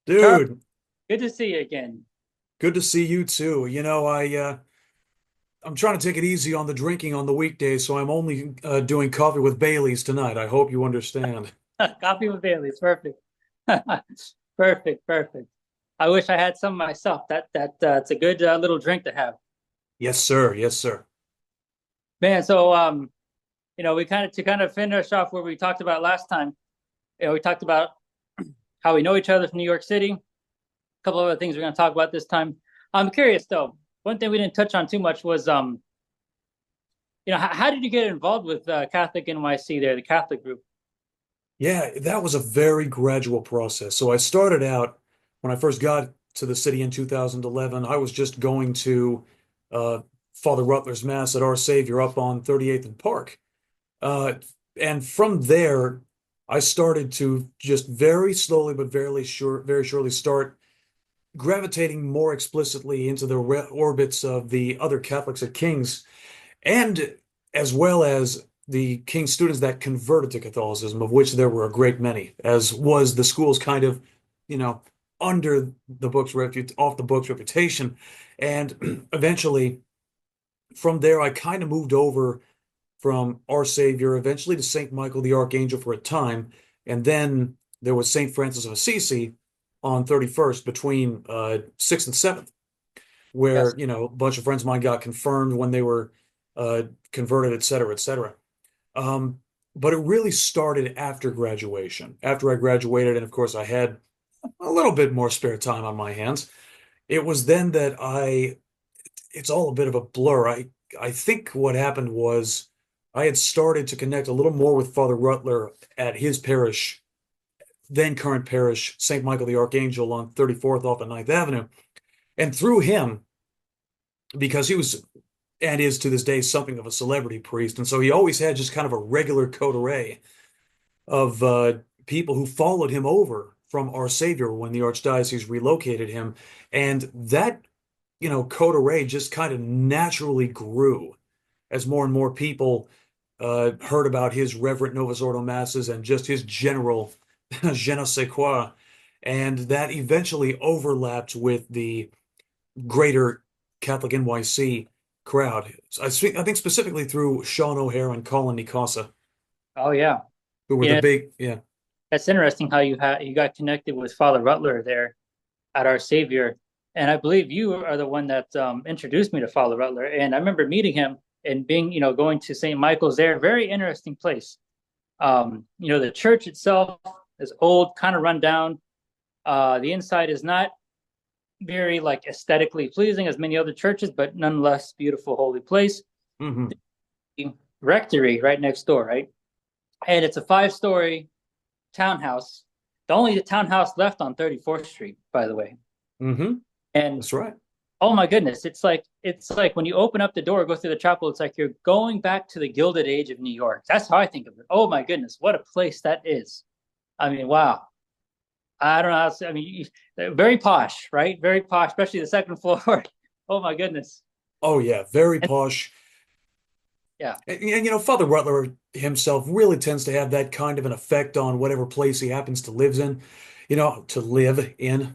Charlie, Dude, good to see you again. good to see you too. I'm trying to take it easy on the drinking on the weekdays, so I'm only doing coffee with Bailey's tonight. I hope you understand. Coffee with Bailey's, perfect. Perfect, perfect. I wish I had some myself. It's a good little drink to have. Yes, sir. Yes, sir. Man, so we kind of finish off where we talked about last time. We talked about how we know each other from New York City. A couple of other things we're going to talk about this time. I'm curious though. One thing we didn't touch on too much was how did you get involved with Catholic NYC there, the Catholic group? Yeah, that was a very gradual process. So I started out when I first got to the city in 2011. I was just going to uh, Father Rutler's Mass at Our Savior up on 38th and Park. Uh, and from there, I started to just very slowly but very surely start gravitating more explicitly into the orbits of the other Catholics at King's, and as well as the King's students that converted to Catholicism, of which there were a great many, as was the school's kind of, you know, under the books off the books reputation. And eventually, from there, I kind of moved over from Our Savior, eventually to Saint Michael the Archangel for a time, and then there was Saint Francis of Assisi on 31st between 6th and 7th, Yes. where a bunch of friends of mine got confirmed when they were converted, et cetera, et cetera. Um, but it really started after graduation. After I graduated, and of course I had a little bit more spare time on my hands. It was then that it's all a bit of a blur. I think what happened was I had started to connect a little more with Father Rutler at his parish, then current parish, St. Michael the Archangel on 34th off of Ninth Avenue. And through him, because he was and is to this day something of a celebrity priest, and so he always had just kind of a regular coterie of people who followed him over from Our Savior when the archdiocese relocated him. And that, coterie just kind of naturally grew as more and more people heard about his reverent Novus Ordo masses and just his general je ne sais quoi. And that eventually overlapped with the greater Catholic NYC crowd. I think specifically through Sean O'Hare and Colin Nicasa, Oh yeah. who were the Yeah, big, yeah. that's interesting how you got connected with Father Rutler there at Our Savior. And I believe you are the one that introduced me to Father Rutler. And I remember meeting him and being, going to St. Michael's there. Very interesting place. The church itself is old, kind of run down. The inside is not very like aesthetically pleasing as many other churches, but nonetheless beautiful, holy place. Hmm. The rectory right next door, right? And it's a five-story townhouse. The only townhouse left on 34th Street, by the way. Hmm. And That's right. oh my goodness, it's like when you open up the door, go through the chapel, it's like you're going back to the Gilded Age of New York. That's how I think of it. Oh my goodness, what a place that is. I mean, wow. I don't know how to say, I mean, very posh, right? Very posh, especially the second floor. Oh my goodness. Oh yeah, very And posh. yeah, And Father Rutler himself really tends to have that kind of an effect on whatever place he happens to live in,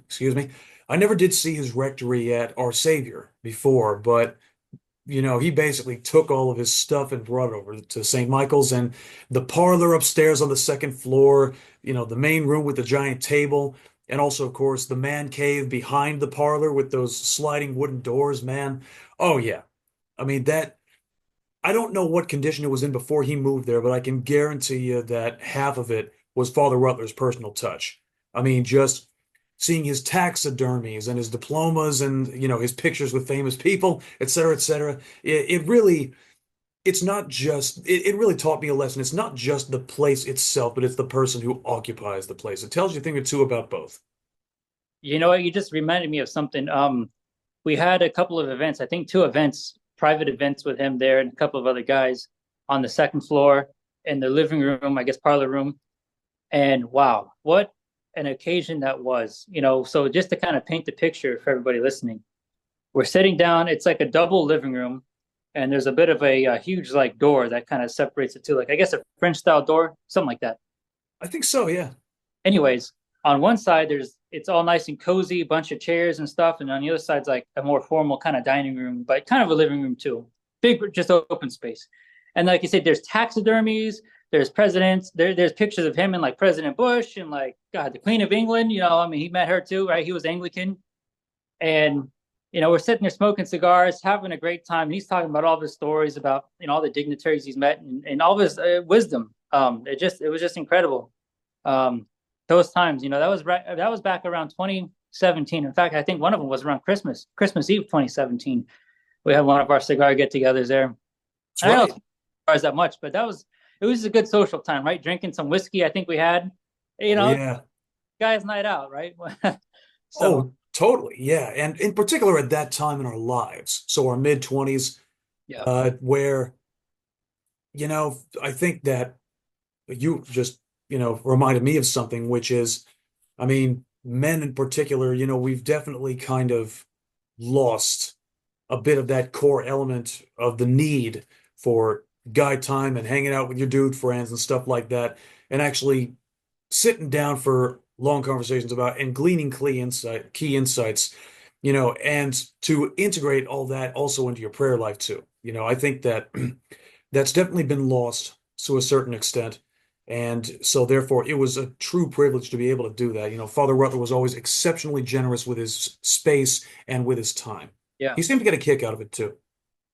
excuse me. I never did see his rectory at Our Savior before, but he basically took all of his stuff and brought it over to St. Michael's, and the parlor upstairs on the second floor, the main room with the giant table, and also, of course, the man cave behind the parlor with those sliding wooden doors, man. Oh yeah. I mean that I don't know what condition it was in before he moved there, but I can guarantee you that half of it was Father Rutler's personal touch. I mean, just seeing his taxidermies and his diplomas and, his pictures with famous people, et cetera, et cetera. It's not just, it really taught me a lesson. It's not just the place itself, but it's the person who occupies the place. It tells you a thing or two about both. you know what? You just reminded me of something. We had a couple of events, I think two events, private events with him there and a couple of other guys on the second floor in the living room, I guess parlor room. And wow, what an occasion that was. So just to kind of paint the picture for everybody listening, we're sitting down, it's like a double living room, and there's a bit of a huge like door that kind of separates the two, like I guess a French style door, something like that. I think so, yeah. Anyways, on one side it's all nice and cozy, bunch of chairs and stuff, and on the other side's like a more formal kind of dining room, but kind of a living room too. Big, just open space. And like you said, there's taxidermies, there's presidents, there's pictures of him and like President Bush and like God, the Queen of England. I mean, he met her too, right? He was Anglican, and we're sitting there smoking cigars, having a great time. And he's talking about all his stories about all the dignitaries he's met and all of his wisdom. It was just incredible. Um, those times, that was back around 2017. In fact, I think one of them was around Christmas Eve 2017. We had one of our cigar get-togethers there. That's I don't right. know cigars that much, but it was a good social time, right? Drinking some whiskey. I think we had, you Oh know, yeah. guys' night out, right? So Oh, totally. Yeah. And in particular at that time in our lives, so our mid 20s, yeah, where, I think that you just, reminded me of something, which is, I mean, men in particular, we've definitely kind of lost a bit of that core element of the need for guy time and hanging out with your dude friends and stuff like that, and actually sitting down for long conversations about and gleaning key insights, and to integrate all that also into your prayer life too. I think that that's definitely been lost to a certain extent. And so therefore it was a true privilege to be able to do that. Father Rutler was always exceptionally generous with his space and with his time. yeah. He seemed to get a kick out of it too.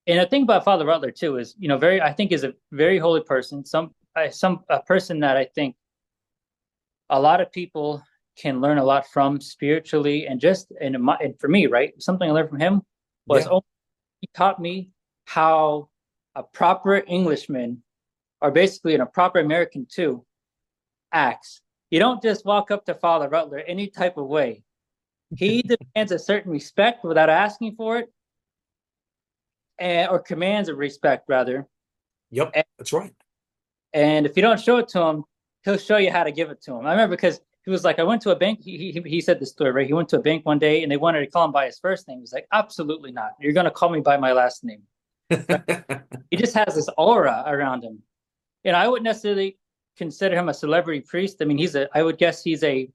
And the thing about Father Rutler too is, very I think is a very holy person. Some a person that I think a lot of people can learn a lot from spiritually and for me, right? Something I learned from him was Yeah. he taught me how a proper Englishman, or basically a proper American too, acts. You don't just walk up to Father Rutler any type of way. He demands a certain respect without asking for it, or commands of respect rather. Yep. And, That's right. and if you don't show it to him, he'll show you how to give it to him. I remember because he was like, I went to a bank. He said this story, right? He went to a bank one day and they wanted to call him by his first name. He was like, absolutely not. You're going to call me by my last name. Right? He just has this aura around him. I wouldn't necessarily consider him a celebrity priest. I mean, I would guess he's a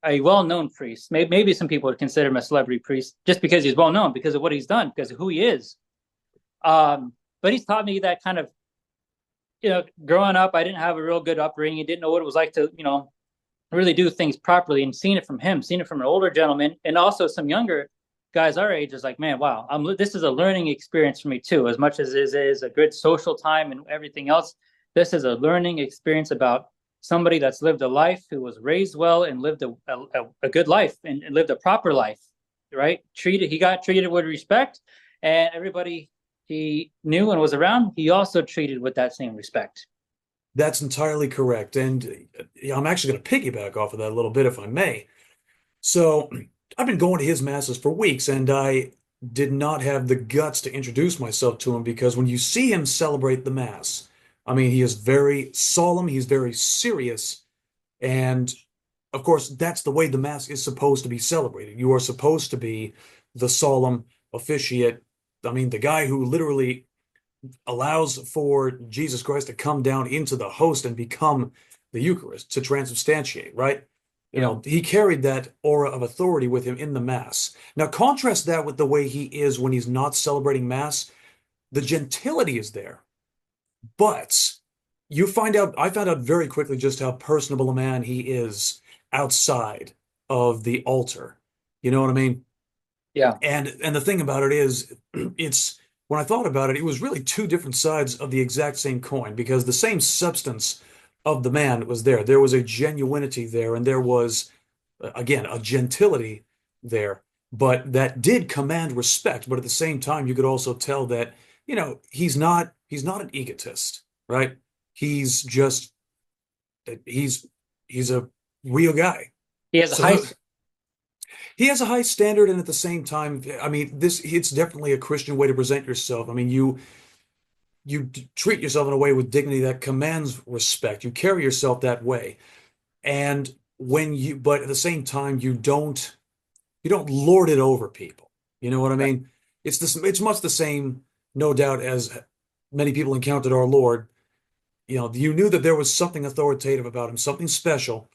well-known priest. Maybe some people would consider him a celebrity priest just because he's well-known, because of what he's done, because of who he is. But he's taught me that kind of, growing up, I didn't have a real good upbringing. I didn't know what it was like to, really do things properly, and seeing it from him, seeing it from an older gentleman, and also some younger guys our age is like, man, wow, this is a learning experience for me too. As much as it is a good social time and everything else, this is a learning experience about somebody that's lived a life, who was raised well and lived a good life and lived a proper life, right? He got treated with respect, and everybody he knew and was around, he also treated with that same respect. That's entirely correct. And I'm actually going to piggyback off of that a little bit, if I may. So I've been going to his masses for weeks, and I did not have the guts to introduce myself to him because when you see him celebrate the mass, I mean, he is very solemn, he's very serious, and of course, that's the way the mass is supposed to be celebrated. You are supposed to be the solemn officiate. I mean, the guy who literally allows for Jesus Christ to come down into the host and become the Eucharist, to transubstantiate, right? Yeah. He carried that aura of authority with him in the Mass. Now, contrast that with the way he is when he's not celebrating Mass. The gentility is there, but I found out very quickly just how personable a man he is outside of the altar. You know what I mean? Yeah. And the thing about it is, it's when I thought about it, it was really two different sides of the exact same coin because the same substance of the man was there. There was a genuinity there, and there was, again, a gentility there, but that did command respect. But at the same time, you could also tell that, he's not an egotist, right? He's just he's he's a real guy. He has a high. So he has a high standard, and at the same time, I mean, it's definitely a Christian way to present yourself. I mean, you treat yourself in a way with dignity that commands respect. You carry yourself that way. And but at the same time, you don't lord it over people. You know what I mean? It's much the same, no doubt, as many people encountered our Lord. You knew that there was something authoritative about him, something special,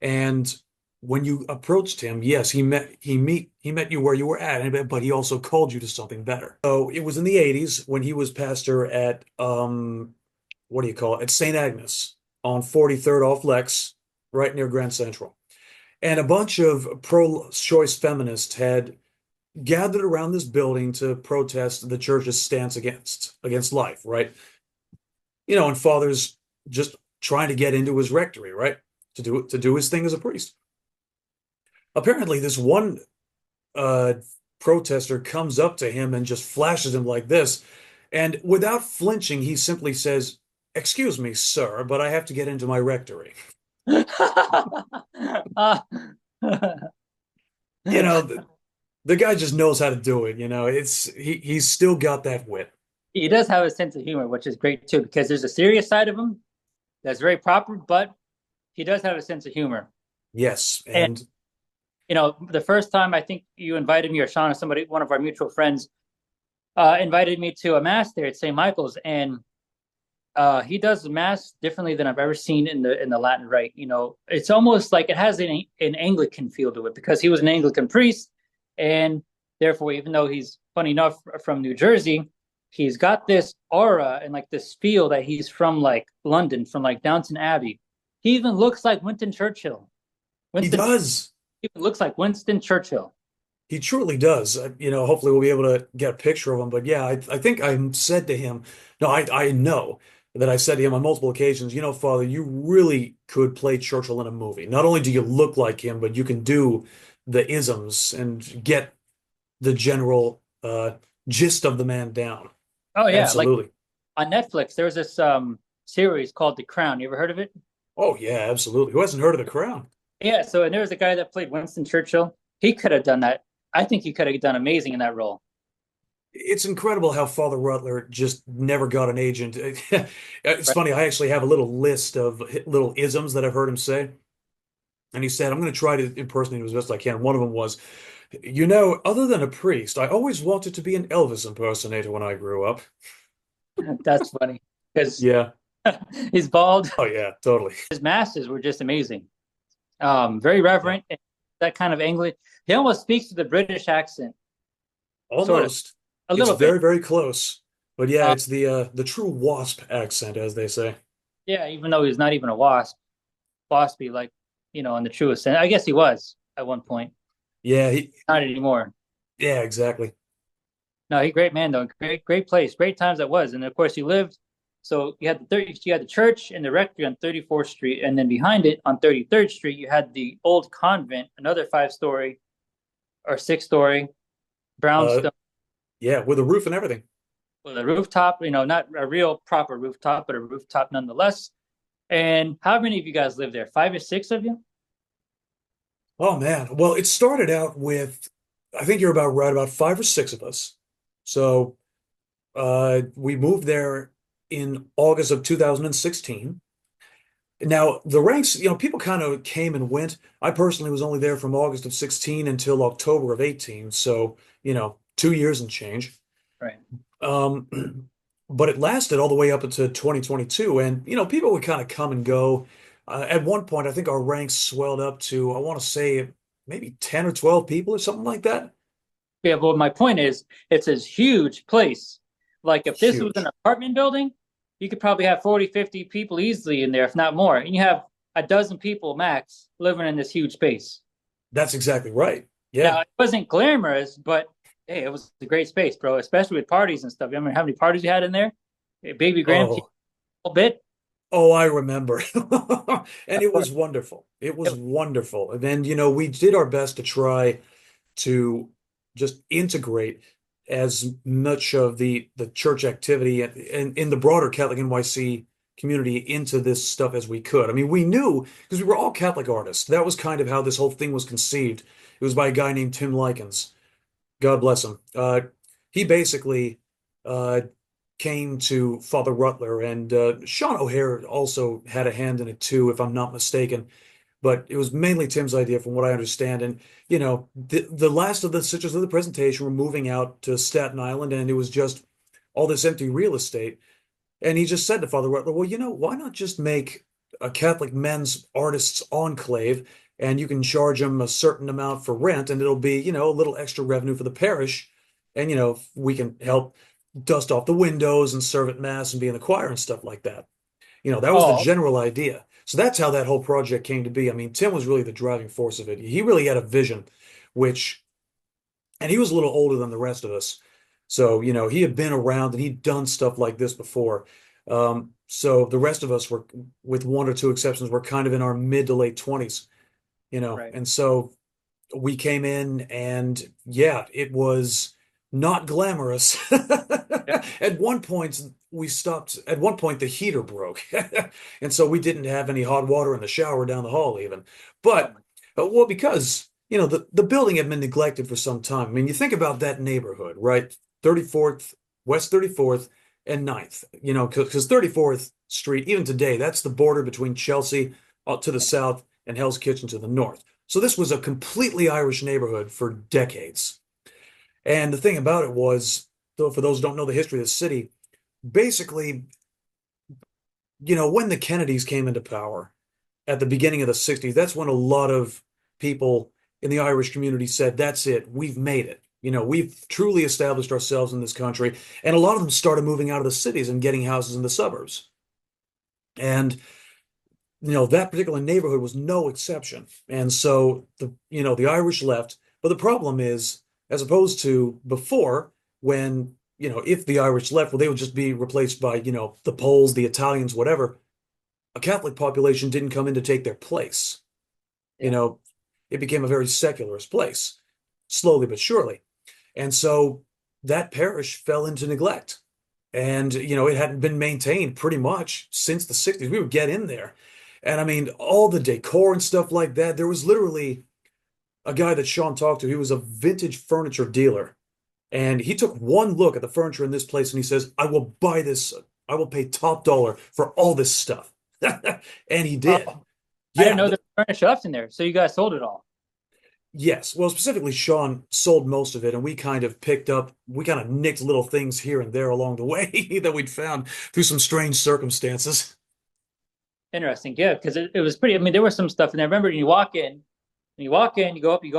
and when you approached him, yes, he met you where you were at, but he also called you to something better. So it was in the 80s when he was pastor at what do you call it? At St. Agnes on 43rd off Lex, right near Grand Central. And a bunch of pro-choice feminists had gathered around this building to protest the church's stance against life, right? And Father's just trying to get into his rectory, right? To do his thing as a priest. Apparently, this one uh, protester comes up to him and just flashes him like this. And without flinching, he simply says, "Excuse me, sir, but I have to get into my rectory." Uh, You know, the guy just knows how to do it. He's still got that wit. he does have a sense of humor, which is great too, because there's a serious side of him that's very proper, but he does have a sense of humor. Yes, And and the first time I think you invited me or Sean or somebody, one of our mutual friends, invited me to a mass there at St. Michael's, and he does the mass differently than I've ever seen in the Latin Rite. It's almost like it has an Anglican feel to it because he was an Anglican priest, and therefore, even though he's funny enough from New Jersey, he's got this aura and like this feel that he's from like London, from like Downton Abbey. He even looks like Winston Churchill. he Winston does. even looks like Winston Churchill. He truly does. Hopefully we'll be able to get a picture of him. But yeah, I think I said to him, no, I know that I said to him on multiple occasions, Father, you really could play Churchill in a movie. Not only do you look like him, but you can do the isms and get the general gist of the man down. Oh yeah, like Absolutely. on Netflix, there's this series called The Crown. You ever heard of it? Oh yeah, absolutely. Who hasn't heard of The Crown? Yeah, so and there was a guy that played Winston Churchill. He could have done that. I think he could have done amazing in that role. It's incredible how Father Rutler just never got an agent. It's Right. funny, I actually have a little list of little isms that I've heard him say. And he said, I'm going to try to impersonate him as best I can. One of them was, other than a priest, I always wanted to be an Elvis impersonator when I grew up. That's funny because Yeah. he's bald. Oh, yeah, totally. His masses were just amazing. Very Yeah. reverent. That kind of English. He almost speaks with a British accent, sort of, Almost. a It's little bit. very, very close. But yeah, Uh, it's the true wasp accent, as they say. yeah, even though he's not even a waspy, like in the truest sense. I guess he was at one point, Yeah, not anymore. yeah, exactly. No, he great man though. Great place, great times that was. And of course, he lived. So you had the church and the rectory on 34th Street, and then behind it on 33rd Street, you had the old convent, another 5-story or 6-story Uh, brownstone yeah, with a roof and everything. with a rooftop. Not a real proper rooftop, but a rooftop nonetheless. And how many of you guys live there? 5 or 6 of you? Oh man. Well, it started out with, I think you're about right, about five or six of us. So we moved there in August of 2016. Now the ranks, people kind of came and went. I personally was only there from August of 16 until October of 18. So, 2 years and change. Right. Um, but it lasted all the way up into 2022. And, people would kind of come and go. At one point, I think our ranks swelled up to, I want to say, maybe 10 or 12 people or something like that. Yeah, but my point is, it's this huge place. Like if this was an Huge. apartment building, you could probably have 40, 50 people easily in there, if not more. And you have a dozen people max living in this huge space. That's exactly right. Yeah. Now, it wasn't glamorous, but hey, it was a great space, bro, especially with parties and stuff. You remember how many parties you had in there? Baby grand Oh, a bit. oh, I remember. And Of it course. was wonderful. It It was was, wonderful. And then, we did our best to try to just integrate as much of the church activity and in the broader Catholic NYC community into this stuff as we could. I mean, we knew because we were all Catholic artists. That was kind of how this whole thing was conceived. It was by a guy named Tim Likens. God bless him. He basically uh, came to Father Rutler, and Sean O'Hare also had a hand in it too, if I'm not mistaken. But it was mainly Tim's idea, from what I understand. And the last of the stitches of the presentation were moving out to Staten Island, and it was just all this empty real estate. And he just said to Father Rutler, "Well, why not just make a Catholic men's artists enclave, and you can charge them a certain amount for rent, and it'll be, a little extra revenue for the parish. And, we can help dust off the windows and serve at mass and be in the choir and stuff like that. That was the Oh, general idea. So that's how that whole project came to be. I mean, Tim was really the driving force of it. He really had a vision, which, and he was a little older than the rest of us. So, he had been around and he'd done stuff like this before. So the rest of us were, with one or two exceptions, were kind of in our mid to late 20s, right. and so we came in and yeah, it was not glamorous. Yeah. At one point, at one point, the heater broke. And so we didn't have any hot water in the shower down the hall, even. Oh But, my, well, because, the building had been neglected for some time. I mean, you think about that neighborhood, right? 34th, West 34th and Ninth. Because 34th Street, even today, that's the border between Chelsea to the south and Hell's Kitchen to the north. So this was a completely Irish neighborhood for decades. And the thing about it was, though, for those who don't know the history of the city, basically, when the Kennedys came into power at the beginning of the 60s, that's when a lot of people in the Irish community said, that's it, we've made it. We've truly established ourselves in this country. And a lot of them started moving out of the cities and getting houses in the suburbs. And that particular neighborhood was no exception. And so the Irish left. But the problem is, as opposed to before, when, if the Irish left, well, they would just be replaced by, the Poles, the Italians, whatever. A Catholic population didn't come in to take their place. You yeah. know, it became a very secularist place, slowly but surely. And so that parish fell into neglect. And, it hadn't been maintained pretty much since the 60s. We would get in there. And I mean, all the decor and stuff like that. There was literally a guy that Sean talked to. He was a vintage furniture dealer. And he took one look at the furniture in this place and he says, I will buy this. I will pay top dollar for all this stuff. And he did. Oh, I didn't Yeah, know there was furniture left in there. So you guys sold it all. yes. Well, specifically, Sean sold most of it, and we kind of nicked little things here and there along the way that we'd found through some strange circumstances. Interesting. Yeah, because it was pretty. I mean, there was some stuff in there. I remember you go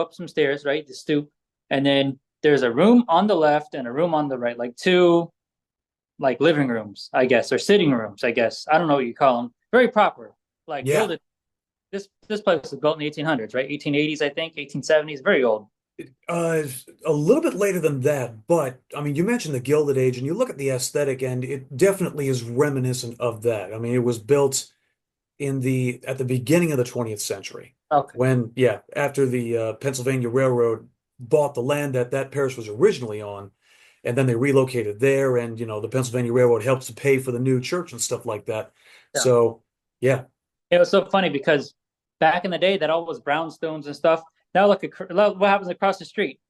up some stairs, right? The stoop, and then there's a room on the left and a room on the right, like two like living rooms, I guess, or sitting rooms, I guess. I don't know what you call them. Very proper, like Yeah, gilded. This place was built in the 1800s, right? 1880s, I think, 1870s, very old. uh, a little bit later than that, but I mean, you mentioned the Gilded Age, and you look at the aesthetic, and it definitely is reminiscent of that. I mean, it was built at the beginning of the 20th century, Okay. when, yeah, after the Pennsylvania Railroad bought the land that parish was originally on, and then they relocated there, and the Pennsylvania Railroad helped to pay for the new church and stuff like that. Yeah. So, yeah, It was so funny because back in the day, that all was brownstones and stuff. Now look what happens across the street.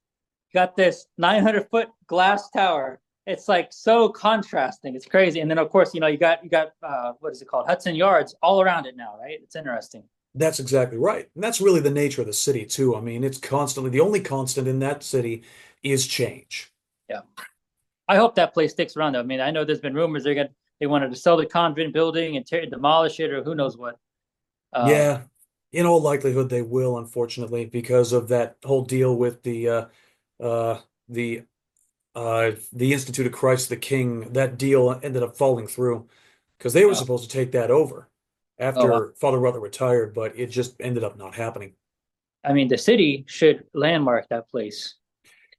You got this 900-foot glass tower. It's like so contrasting. It's crazy. And then of course, you got what is it called? Hudson Yards all around it now, right? It's interesting. that's exactly right. And that's really the nature of the city too. I mean, it's constantly the only constant in that city is change. Yeah. I hope that place sticks around though. I mean, I know there's been rumors they wanted to sell the convent building and demolish it or who knows what. Um, Yeah, in all likelihood they will, unfortunately, because of that whole deal with uh the the Institute of Christ the King. That deal ended up falling through because they were oh, supposed to take that over oh wow. after Father Rutler retired, but it just ended up not happening. I mean, the city should landmark that place,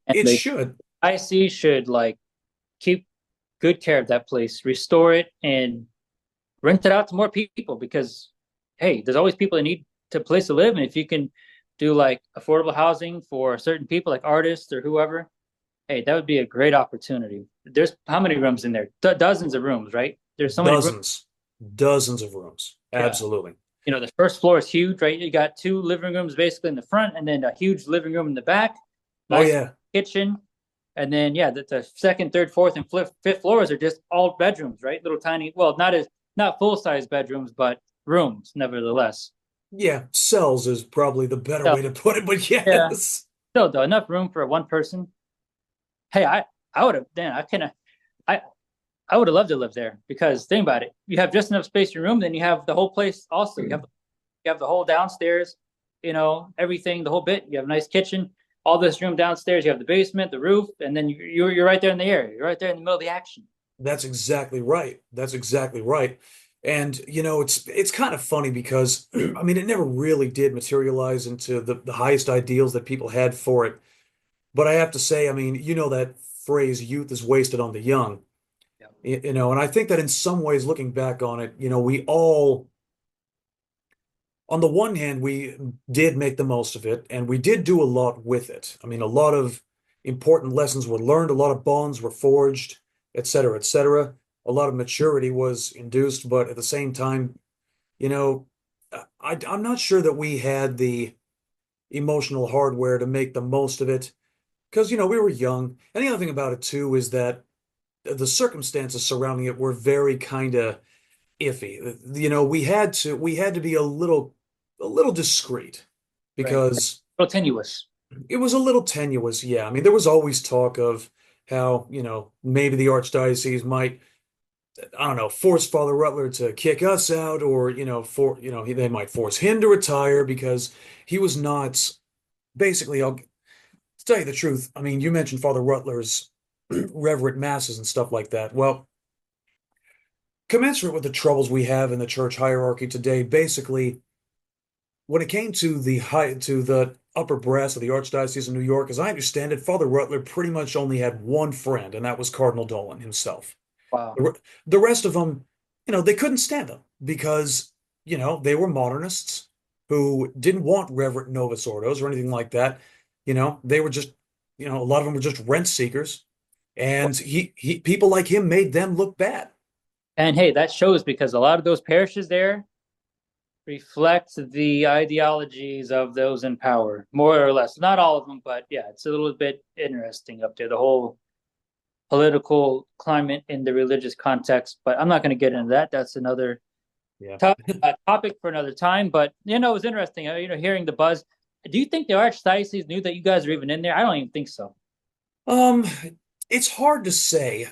and It the should. IC should like keep good care of that place, restore it, and rent it out to more people because hey, there's always people that need a place to live, and if you can do like affordable housing for certain people, like artists or whoever, hey, that would be a great opportunity. There's how many rooms in there? Dozens of rooms, right? There's so many rooms. Dozens, dozens of rooms. Yeah. Absolutely. The first floor is huge, right? You got two living rooms basically in the front, and then a huge living room in the back. Oh Nice yeah. kitchen, and then yeah, the second, third, fourth, and fifth floors are just all bedrooms, right? Little tiny, well, not full size bedrooms, but rooms nevertheless. Yeah, cells is probably the better So way to put it, but yeah, yes. still though enough room for one person. Hey, I would have, man, I I would have loved to live there because think about it, you have just enough space in your room, then you have the whole place. Also, you have the whole downstairs. everything, the whole bit. You have a nice kitchen, all this room downstairs. You have the basement, the roof, and then you're right there in the area. You're right there in the middle of the action. That's exactly right. That's exactly right. And it's kind of funny because I mean it never really did materialize into the highest ideals that people had for it. But I have to say, I mean, that phrase youth is wasted on the young. Yeah. And I think that in some ways looking back on it, we all on the one hand, we did make the most of it and we did do a lot with it. I mean, a lot of important lessons were learned, a lot of bonds were forged, et cetera, et cetera. A lot of maturity was induced, but at the same time, you know, I'm not sure that we had the emotional hardware to make the most of it because, we were young. And the other thing about it too is that the circumstances surrounding it were very kind of iffy. We had to be a little discreet Right. because Real tenuous. it was a little tenuous. Yeah, I mean, there was always talk of how, maybe the archdiocese might, I don't know, force Father Rutler to kick us out, or they might force him to retire because he was not basically. I'll to tell you the truth. I mean, you mentioned Father Rutler's reverent masses and stuff like that. Well, commensurate with the troubles we have in the church hierarchy today, basically, when it came to the upper brass of the Archdiocese of New York, as I understand it, Father Rutler pretty much only had one friend, and that was Cardinal Dolan himself. Wow. The rest of them, they couldn't stand him because, they were modernists who didn't want Reverend Novus Ordos or anything like that. They were just, a lot of them were just rent seekers, and people like him made them look bad. And hey, that shows because a lot of those parishes there reflect the ideologies of those in power, more or less. Not all of them, but yeah, it's a little bit interesting up there, the whole political climate in the religious context. But I'm not going to get into that. That's another Yeah. topic for another time. But it was interesting. Hearing the buzz. Do you think the archdiocese knew that you guys were even in there? I don't even think so. Um, it's hard to say.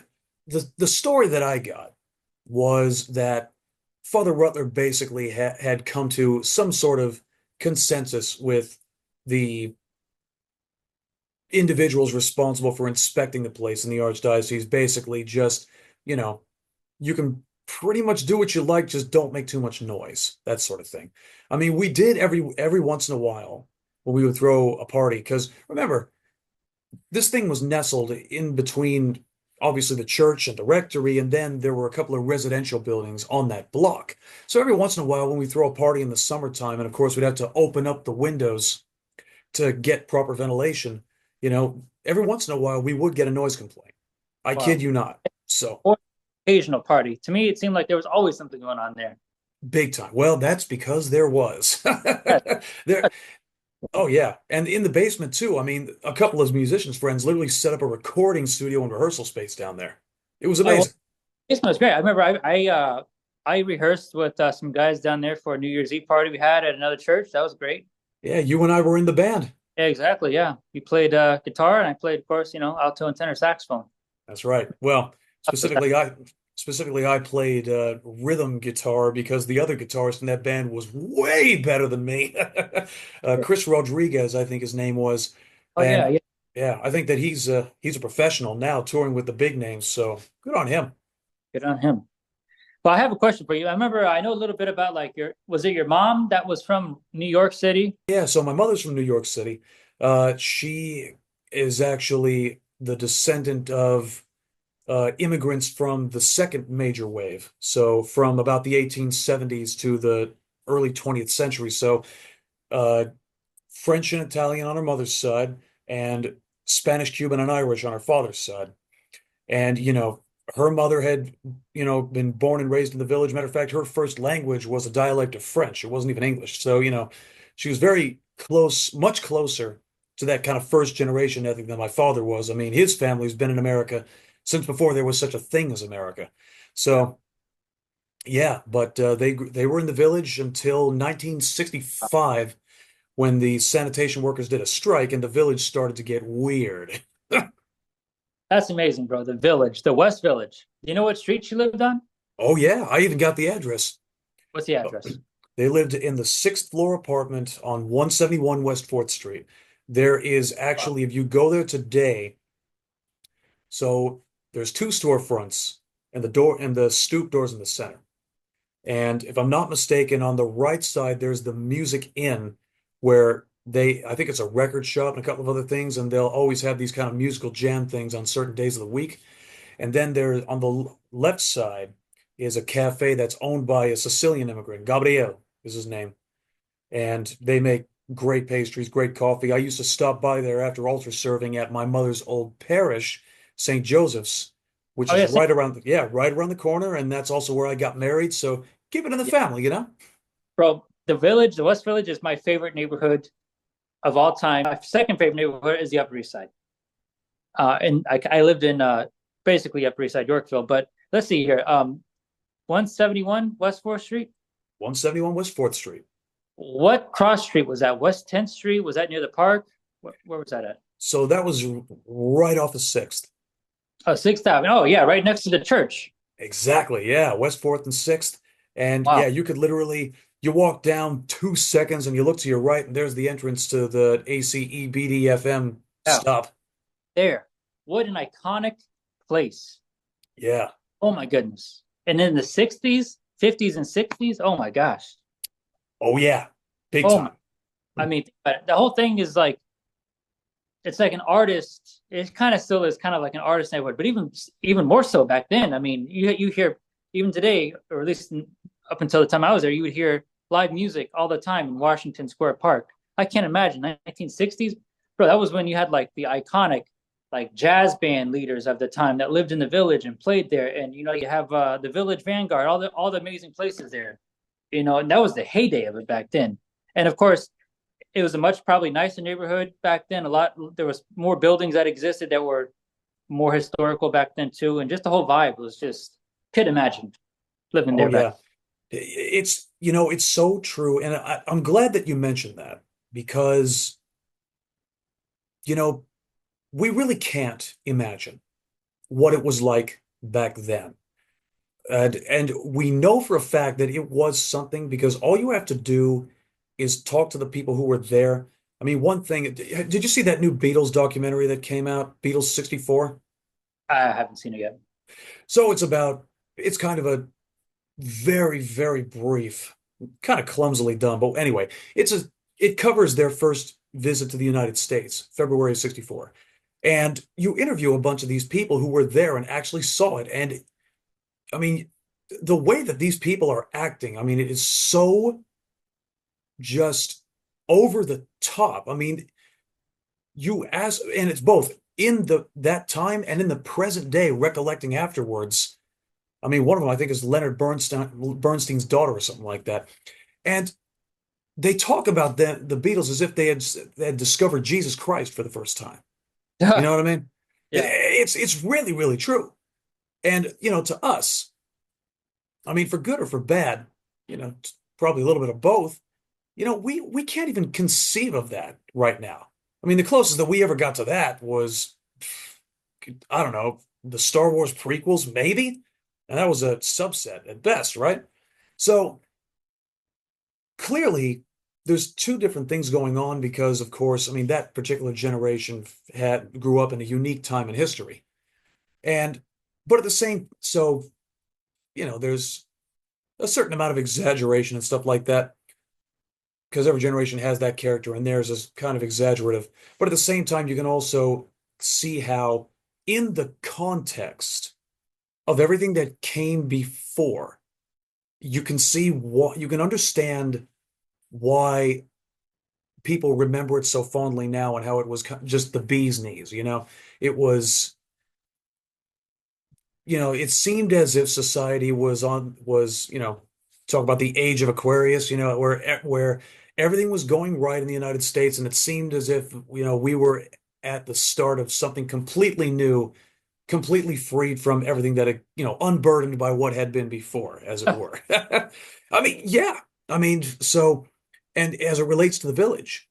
The story that I got was that Father Rutler basically had come to some sort of consensus with the individuals responsible for inspecting the place in the archdiocese. Basically, just, you know, you can pretty much do what you like, just don't make too much noise, that sort of thing. I mean, we did every once in a while when we would throw a party, because remember, this thing was nestled in between obviously the church and the rectory, and then there were a couple of residential buildings on that block. So every once in a while, when we throw a party in the summertime, and of course we'd have to open up the windows to get proper ventilation, every once in a while we would get a noise complaint. I kid Wow. you not. So Or occasional party. To me, it seemed like there was always something going on there. big time. Well, that's because there was. Yes. There, oh yeah, and in the basement too. I mean, a couple of musicians friends literally set up a recording studio and rehearsal space down there. It was Well, amazing. it was great. I remember I rehearsed with some guys down there for a New Year's Eve party we had at another church. That was great. Yeah, you and I were in the band. Yeah, exactly. Yeah, you played guitar, and I played, of course, alto and tenor saxophone. That's right. Well, specifically I played rhythm guitar because the other guitarist in that band was way better than me. Chris Rodriguez, I think his name was, Oh yeah, and yeah. yeah, I think that he's a professional now, touring with the big names. So good on him. Good on him. Well, I have a question for you. I know a little bit about like was it your mom that was from New York City? Yeah, so my mother's from New York City. She is actually the descendant of immigrants from the second major wave. So from about the 1870s to the early 20th century. So uh, French and Italian on her mother's side, and Spanish, Cuban, and Irish on her father's side. And, her mother had, been born and raised in the village. Matter of fact, her first language was a dialect of French. It wasn't even English. So, she was very close, much closer to that kind of first generation ethic than my father was. I mean, his family's been in America since before there was such a thing as America. Yeah. So, yeah, but they were in the village until 1965 when the sanitation workers did a strike and the village started to get weird. That's amazing, bro. The village, the West Village. Do you know what street she lived on? Oh yeah, I even got the address. What's the address? They lived in the sixth floor apartment on 171 West 4th Street. There is Wow. actually, if you go there today, so there's two storefronts and the door and the stoop doors in the center. And if I'm not mistaken, on the right side, there's the Music Inn where I think it's a record shop and a couple of other things, and they'll always have these kind of musical jam things on certain days of the week. And then there on the left side is a cafe that's owned by a Sicilian immigrant. Gabriel is his name. And they make great pastries, great coffee. I used to stop by there after altar serving at my mother's old parish, St. Joseph's, which Oh is yeah, right around right around the corner. And that's also where I got married. So keep it in the yeah, family, you know? bro. The Village, the West Village, is my favorite neighborhood of all time. My second favorite neighborhood is the Upper East Side. And I lived in basically Upper East Side, Yorkville. But let's see here. 171 West 4th Street. 171 West 4th Street. What cross street was that? West 10th Street? Was that near the park? Where was that at? So that was right off of 6th. Oh, 6th Avenue. Oh, yeah, right next to the church. Exactly. Yeah. West 4th and 6th. And Wow. yeah, you could literally, you walk down 2 seconds and you look to your right, and there's the entrance to the ACEBDFM Yeah, stop. there. What an iconic place. Yeah. Oh, my goodness. And in the 60s, 50s, and 60s, oh my gosh. Oh, yeah. Big Oh, my, time. I mean, the whole thing is like, it's like an artist. It kind of still is kind of like an artist neighborhood, but even more so back then. I mean, you hear even today, or at least up until the time I was there, you would hear live music all the time in Washington Square Park. I can't imagine 1960s, bro. That was when you had like the iconic like jazz band leaders of the time that lived in the Village and played there, and you have the Village Vanguard, all the amazing places there. And that was the heyday of it back then. And of course, it was a much probably nicer neighborhood back then. There was more buildings that existed that were more historical back then too, and just the whole vibe was just could imagine living Oh, there back. yeah. It's so true. And I'm glad that you mentioned that because, you know, we really can't imagine what it was like back then. And we know for a fact that it was something because all you have to do is talk to the people who were there. I mean, one thing, did you see that new Beatles documentary that came out, Beatles 64? I haven't seen it yet. So it's kind of a very, very brief, kind of clumsily done. But anyway, it covers their first visit to the United States, February of 64. And you interview a bunch of these people who were there and actually saw it. And I mean, the way that these people are acting, I mean, it is so just over the top. I mean, and it's both in that time and in the present day, recollecting afterwards. I mean, one of them I think is Leonard Bernstein's daughter or something like that. And they talk about the Beatles as if they had discovered Jesus Christ for the first time. You know what I mean? Yeah, It's really, really true. And to us, I mean, for good or for bad, probably a little bit of both. We can't even conceive of that right now. I mean, the closest that we ever got to that was, I don't know, the Star Wars prequels, maybe, and that was a subset at best, right? So clearly, there's two different things going on because, of course, I mean, that particular generation had grew up in a unique time in history, and but at the same, so there's a certain amount of exaggeration and stuff like that because every generation has that character and theirs is kind of exaggerative. But at the same time, you can also see how, in the context of everything that came before, you can see what you can understand why people remember it so fondly now and how it was just the bee's knees. It was, it seemed as if society talk about the age of Aquarius, where everything was going right in the United States, and it seemed as if, we were at the start of something completely new, completely freed from everything that, unburdened by what had been before, as it were. I mean, yeah. I mean, so, and as it relates to the village,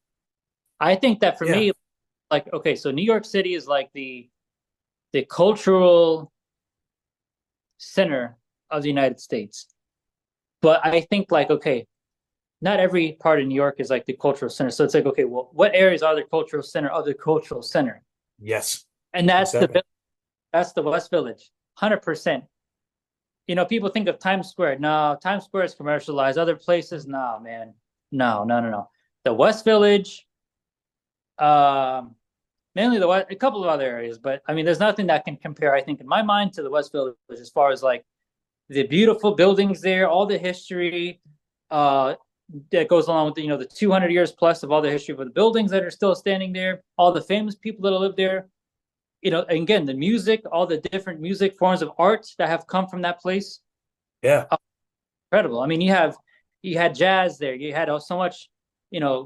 I think that for yeah. me, like okay, so New York City is like the cultural center of the United States. But I think like okay, not every part of New York is like the cultural center. So it's like, okay, well, what areas are the cultural center of the cultural center? Yes, And exactly. that's the West Village, 100%. People think of Times Square. No, Times Square is commercialized. Other places, no, man, no, no, no, no. The West Village, um, mainly the West, a couple of other areas, but I mean, there's nothing that can compare, I think, in my mind, to the West Village as far as like the beautiful buildings there, all the history uh, that goes along with the 200 years plus of all the history of the buildings that are still standing there, all the famous people that live there. And again, the music, all the different music forms of art that have come from that place. Yeah, Incredible. I mean, you had jazz there. You had so much,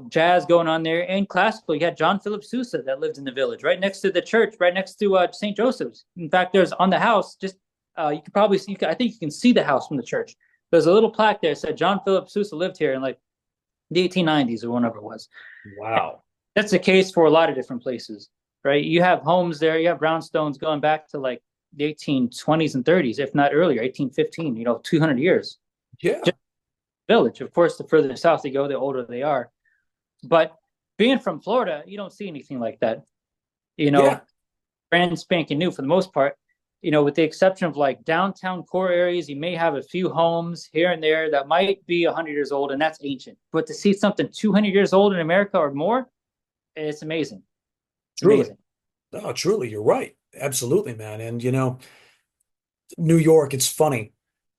jazz going on there and classical. You had John Philip Sousa that lived in the village, right next to the church, right next to St. Joseph's. In fact, there's on the house, just you could probably see. I think you can see the house from the church. There's a little plaque there that said John Philip Sousa lived here in like the 1890s or whenever it was. And wow. that's the case for a lot of different places, right? You have homes there. You have brownstones going back to like the 1820s and 30s, if not earlier, 1815. 200 years. Yeah, Just village. Of course, the further south they go, the older they are. But being from Florida, you don't see anything like that. You yeah, know, brand spanking new for the most part. With the exception of like downtown core areas, you may have a few homes here and there that might be 100 years old, and that's ancient. But to see something 200 years old in America or more, it's amazing. It's truly. amazing. No, truly, you're right. Absolutely, man. And New York, it's funny.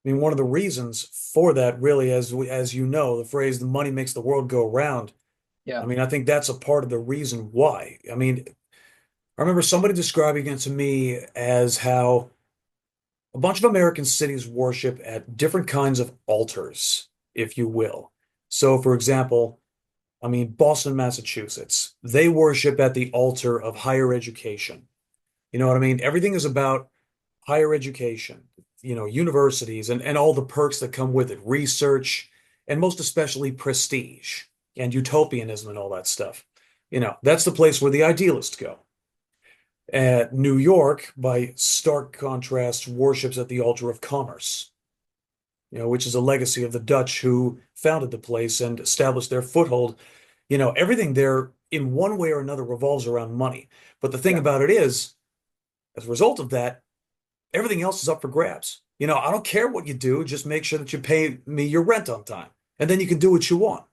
I mean, one of the reasons for that really, as you know, the phrase "the money makes the world go round." I Yeah. mean, I think that's a part of the reason why. I mean, I remember somebody describing it to me as how a bunch of American cities worship at different kinds of altars, if you will. So, for example, I mean, Boston, Massachusetts, they worship at the altar of higher education. You know what I mean? Everything is about higher education, universities and all the perks that come with it, research, and most especially prestige and utopianism and all that stuff. That's the place where the idealists go. New York, by stark contrast, worships at the altar of commerce, which is a legacy of the Dutch who founded the place and established their foothold. Everything there in one way or another revolves around money. But the thing Yeah. about it is, as a result of that, everything else is up for grabs. I don't care what you do, just make sure that you pay me your rent on time, and then you can do what you want.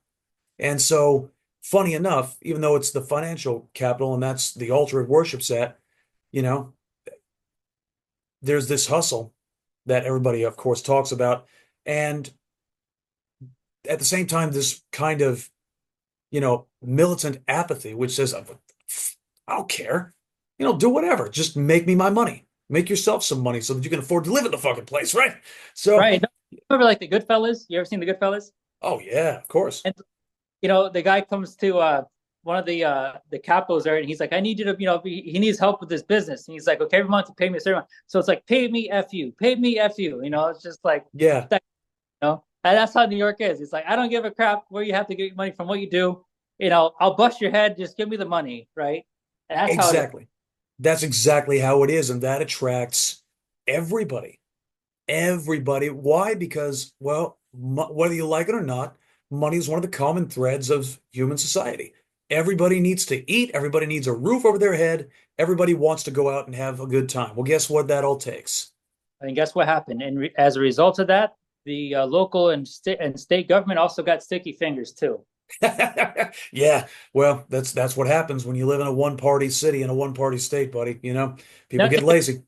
And so, funny enough, even though it's the financial capital and that's the altar it worships at, you know, there's this hustle that everybody, of course, talks about. And at the same time, this kind of, militant apathy, which says, I don't care. Do whatever. Just make me my money. Make yourself some money so that you can afford to live in the fucking place, right? So, Right. Remember like the Goodfellas? You ever seen the Goodfellas? oh yeah, of course. And the guy comes to one of the capos there, and he's like, I need you to, he needs help with this business. And he's like, okay, every month you pay me a certain amount. So it's like, pay me F you, pay me F you. It's just like Yeah, that, And that's how New York is. It's like, I don't give a crap where you have to get your money from what you do. I'll bust your head, just give me the money, right? And that's how it is. exactly. That's exactly how it is. And that attracts everybody. Everybody. Why? Because, well, whether you like it or not, money is one of the common threads of human society. Everybody needs to eat. Everybody needs a roof over their head. Everybody wants to go out and have a good time. Well, guess what that all takes? And guess what happened? And as a result of that, the local and state government also got sticky fingers too. Yeah, well, that's what happens when you live in a one-party city in a one-party state, buddy. People Now, get lazy.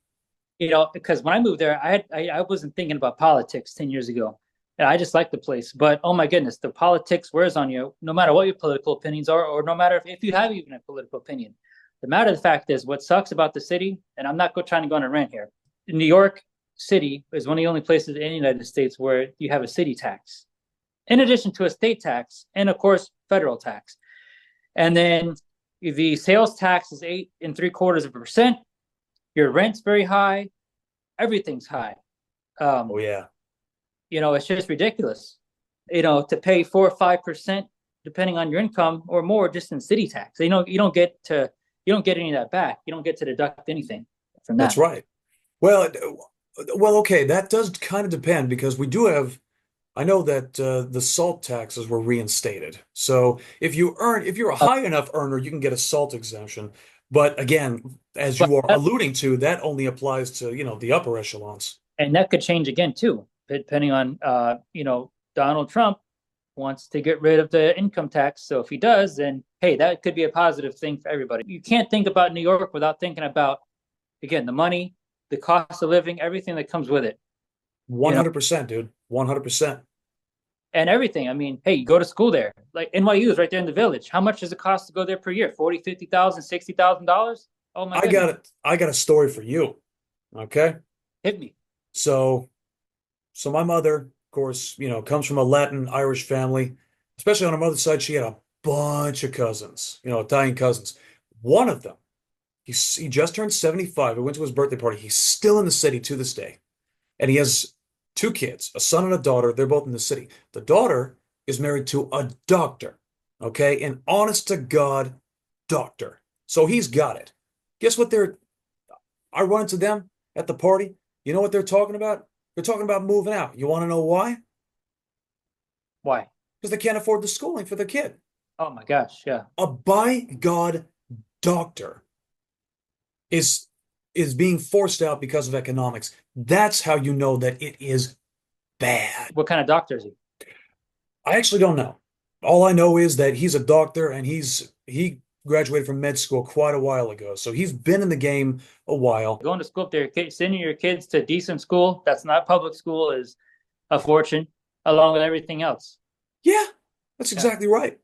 because when I moved there, I wasn't thinking about politics 10 years ago. And I just liked the place. But oh my goodness, the politics wears on you, no matter what your political opinions are, or no matter if you have even a political opinion. The matter of the fact is, what sucks about the city, and I'm not trying to go on a rant here. New York City is one of the only places in the United States where you have a city tax, in addition to a state tax, and of course, federal tax. And then the sales tax is 8.75%. Your rent's very high. Everything's high. Oh Um, yeah. it's just ridiculous. To pay 4 or 5% depending on your income or more just in city tax. You don't get any of that back. You don't get to deduct anything from That's that. right. Well, okay, that does kind of depend because we do have I know that the SALT taxes were reinstated. So if you're a high enough earner, you can get a SALT exemption. But again, as But you are that, alluding to, that only applies to, the upper echelons. and that could change again too, depending on Donald Trump wants to get rid of the income tax. So if he does, then hey, that could be a positive thing for everybody. You can't think about New York without thinking about again the money, the cost of living, everything that comes with it. You know, 100%, dude. 100%. and everything. I mean, hey, you go to school there. Like NYU is right there in the village. How much does it cost to go there per year? 40, 50,000, $60,000? Oh my goodness. I got a story for you. Okay? Hit me. So so my mother, of course, comes from a Latin Irish family. Especially on her mother's side, she had a bunch of cousins, Italian cousins. One of them, he just turned 75. I went to his birthday party. He's still in the city to this day. And he has two kids, a son and a daughter. They're both in the city. The daughter is married to a doctor, okay? An honest to God doctor. So he's got it. Guess what I run into them at the party. You know what they're talking about? They're talking about moving out. You want to know why? Why? Because they can't afford the schooling for their kid. Oh my gosh. Yeah. A by God doctor is is being forced out because of economics. That's how you know that it is bad. What kind of doctor is he? I actually don't know. All I know is that he's a doctor and he graduated from med school quite a while ago. So he's been in the game a while. Going to school up there, sending your kids to decent school that's not public school is a fortune, along with everything else. Yeah, that's Yeah. exactly right.